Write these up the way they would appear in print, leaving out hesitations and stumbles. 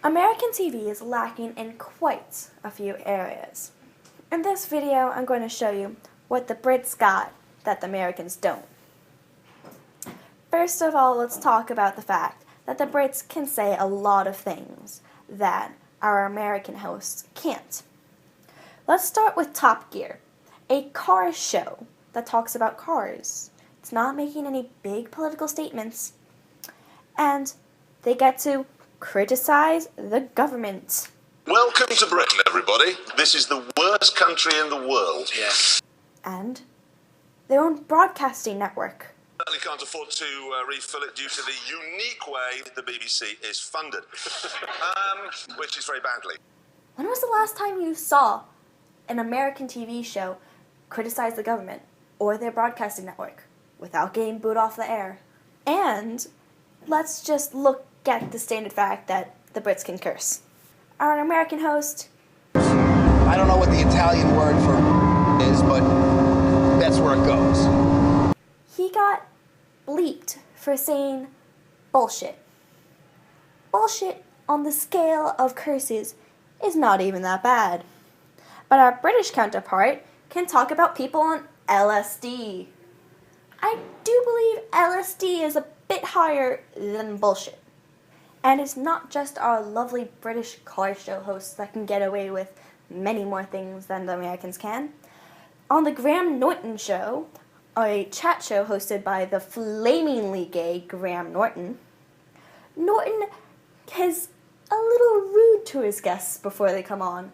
American TV is lacking in quite a few areas. In this video, I'm going to show you what the Brits got that the Americans don't. First of all, let's talk about the fact that the Brits can say a lot of things that our American hosts can't. Let's start with Top Gear, a car show that talks about cars. It's not making any big political statements. And they get to criticize the government. Welcome to Britain, everybody. This is the worst country in the world. Yes. And their own broadcasting network. Certainly can't afford to refill it due to the unique way the BBC is funded, which is very badly. When was the last time you saw an American TV show criticize the government or their broadcasting network without getting booed off the air? And let's just look at the standard fact that the Brits can curse. Our American host... I don't know what the Italian word for is, but that's where it goes. He got bleeped for saying bullshit. Bullshit on the scale of curses is not even that bad. But our British counterpart can talk about people on LSD. I do believe LSD is a bit higher than bullshit. And it's not just our lovely British car show hosts that can get away with many more things than the Americans can. On the Graham Norton Show, a chat show hosted by the flamingly gay Graham Norton, Norton is a little rude to his guests before they come on.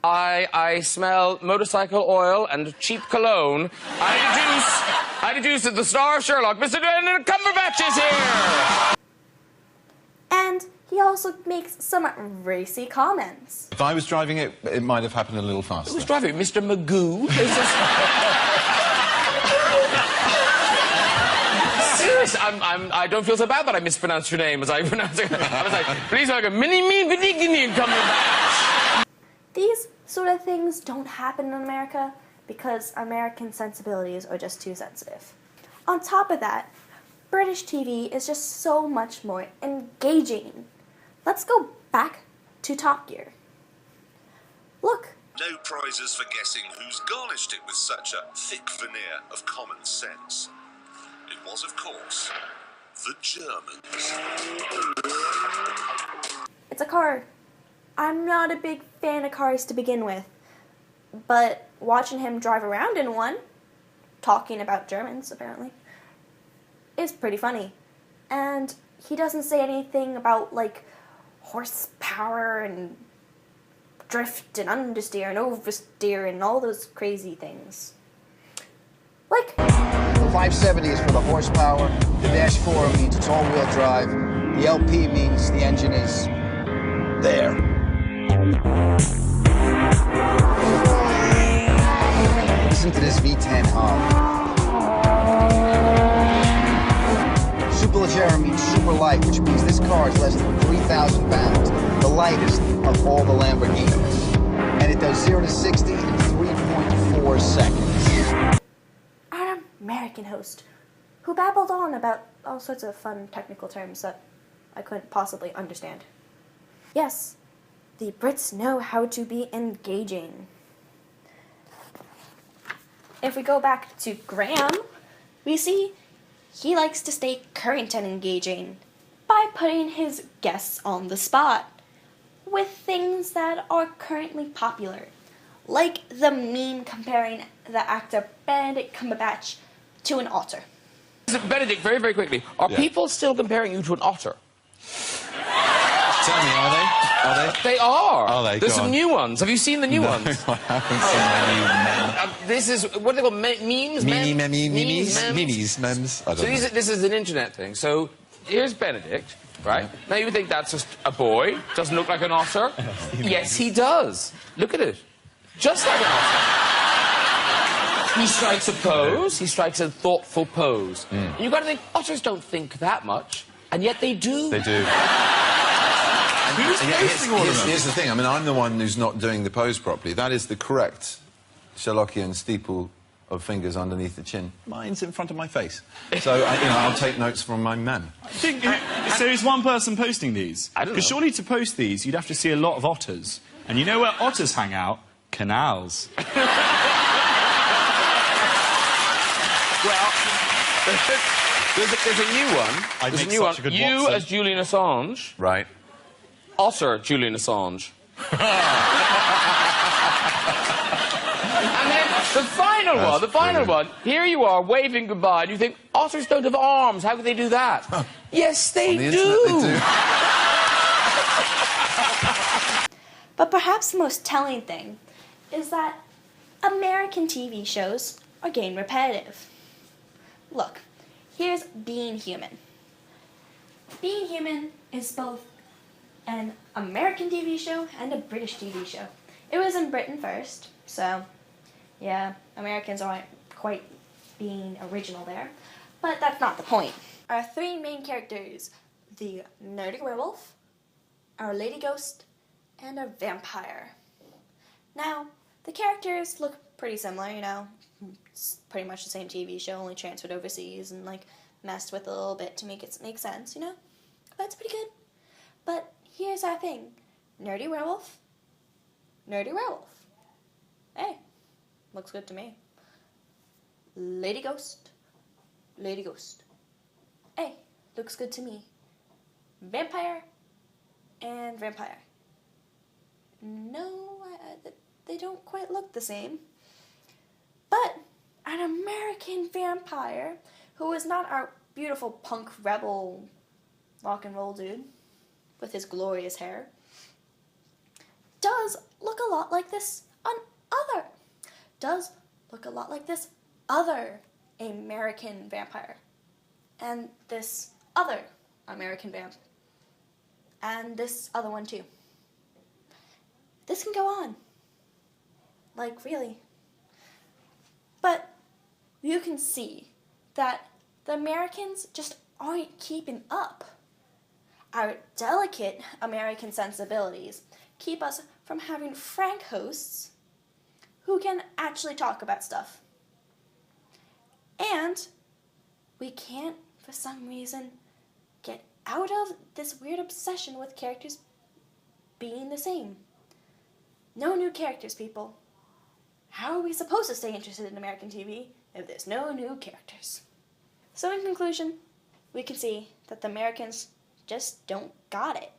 I smell motorcycle oil and cheap cologne. I deduce that the star of Sherlock, Mr. Cumberbatch, is here! And he also makes some racy comments. If I was driving it, it might have happened a little faster. Who's driving it? Mr. Magoo? Serious? I don't feel so bad that I mispronounced your name as I pronounced it. I was like, please welcome Mini Cumberbatch. These sort of things don't happen in America because American sensibilities are just too sensitive. On top of that, British TV is just so much more engaging. Let's go back to Top Gear. Look. No prizes for guessing who's garnished it with such a thick veneer of common sense. It was, of course, the Germans. It's a car. I'm not a big fan of cars to begin with, but watching him drive around in one, talking about Germans apparently, is pretty funny. And he doesn't say anything about, like, horsepower and drift and understeer and oversteer and all those crazy things. Like... The 570 is for the horsepower, the dash 4 means it's all-wheel drive, the LP means the engine is... there. Listen to this V10 hum. Superleggera means super light, which means this car is less than 3,000 pounds, the lightest of all the Lamborghinis. And it does 0 to 60 in 3.4 seconds. An American host who babbled on about all sorts of fun technical terms that I couldn't possibly understand. Yes, the Brits know how to be engaging. If we go back to Graham, we see he likes to stay current and engaging by putting his guests on the spot with things that are currently popular, like the meme comparing the actor Benedict Cumberbatch to an otter. Benedict, very, very quickly, are people still comparing you to an otter? Tell me, are they? Are they? They are. Are they? There's Go some on. new ones. Have you seen the new ones? I haven't seen This is, what do they call, memes? Memes, memes. I don't So know. this is an internet thing. So here's Benedict, right? Yeah. Now you would think that's just a boy, doesn't look like an otter. Yes, he does. Look at it. Just like an otter. He strikes a pose, he strikes a thoughtful pose. And you've got to think, otters don't think that much, and yet they do. They do. Here's the thing. I mean, I'm the one who's not doing the pose properly. That is the correct Sherlockian steeple of fingers underneath the chin. Mine's in front of my face. So, I'll take notes from my mem. So is one person posting these? I don't know. Because surely to post these, you'd have to see a lot of otters. And you know where otters hang out? Canals. Well, there's a new one. I'd There's a make new such a one. good You Watson. as Julian Assange. Right. Otter Julian Assange. And then the final one, here you are waving goodbye, and you think, otters don't have arms, how could they do that? Yes, they On the do. internet, they do. But perhaps the most telling thing is that American TV shows are getting repetitive. Look, here's Being Human. Being Human is both an American TV show and a British TV show. It was in Britain first, so yeah, Americans aren't quite being original there. But that's not the point. Our three main characters, the nerdy werewolf, our lady ghost, and a vampire. Now, the characters look pretty similar, It's pretty much the same TV show, only transferred overseas and, messed with a little bit to make it make sense, That's pretty good. But here's our thing. Nerdy werewolf. Nerdy werewolf. Hey, looks good to me. Lady ghost. Lady ghost. Hey, looks good to me. Vampire and vampire. No, they don't quite look the same. But an American vampire who is not our beautiful punk rebel rock and roll dude with his glorious hair does look a lot like this other American vampire, and this other American vamp, and this other one too. This can go on, really. But you can see that the Americans just aren't keeping up. Our delicate American sensibilities keep us from having frank hosts who can actually talk about stuff. And we can't, for some reason, get out of this weird obsession with characters being the same. No new characters, people. How are we supposed to stay interested in American TV if there's no new characters? So in conclusion, we can see that the Americans just don't got it.